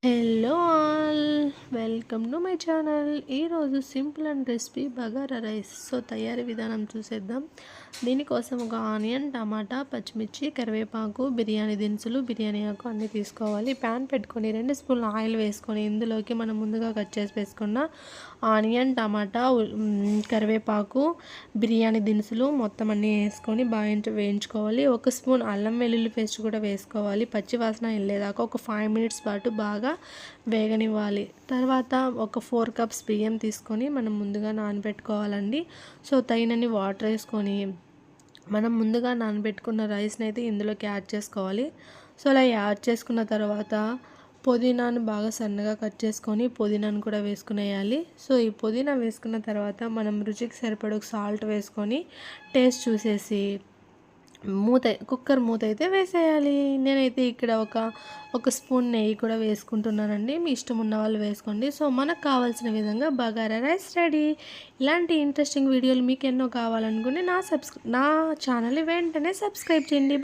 Hello all welcome to my channel. ఈరోజు simple and recipe bagara rice. So తయారీ విధానం చూసేద్దాం. దీనికోసం ఒక ఆనియన్, టమాటా, పచ్చిమిర్చి, కరివేపాకు, బిర్యానీ దినుసులు, బిర్యానీ ఆకు అన్నీ తీసుకోవాలి. ప్యాన్ పెట్టుకొని 2 స్పూన్ల ఆయిల్ వేసుకొని ఇందులోకి మనం ముందుగా కట్ చేసి వేసుకున్న ఆనియన్, టమాటా, కరివేపాకు, బిర్యానీ దినుసులు మొత్తం అన్నీ వేసుకొని బాగా వేయించుకోవాలి. 1 స్పూన్ అల్లం వెల్లుల్లి పేస్ట్ కూడా వేసుకోవాలి. పచ్చి వాసన వెళ్ళేదాకా ఒక 5 మినిట్స్ పాటు బాగా వేగనివ్వాలి. తర్వాత ఒక 4 కప్స్ బియ్యం తీసుకొని మనం ముందుగా నానబెట్టుకోవాలండి. సో తగినన్ని వాటర్ వేసుకొని మనం ముందుగా నానబెట్టుకున్న రైస్ని అయితే ఇందులోకి యాడ్ చేసుకోవాలి. సో అలా యాడ్ చేసుకున్న తర్వాత పుదీనాను బాగా సన్నగా కట్ చేసుకొని పుదీనాను కూడా వేసుకునేయాలి. సో ఈ పుదీనా వేసుకున్న తర్వాత మనం రుచికి సరిపడ సాల్ట్ వేసుకొని టేస్ట్ చూసేసి కుక్కర్ మూత అయితే వేసేయాలి. నేనైతే ఇక్కడ ఒక స్పూన్ నెయ్యి కూడా వేసుకుంటున్నానండి. మీ ఇష్టం ఉన్న వాళ్ళు వేసుకోండి. సో మనకు కావాల్సిన విధంగా బగారా రైస్ రెడీ. ఇలాంటి ఇంట్రెస్టింగ్ వీడియోలు మీకు ఎన్నో కావాలనుకుంటే నా ఛానల్ని వెంటనే సబ్స్క్రైబ్ చేయండి.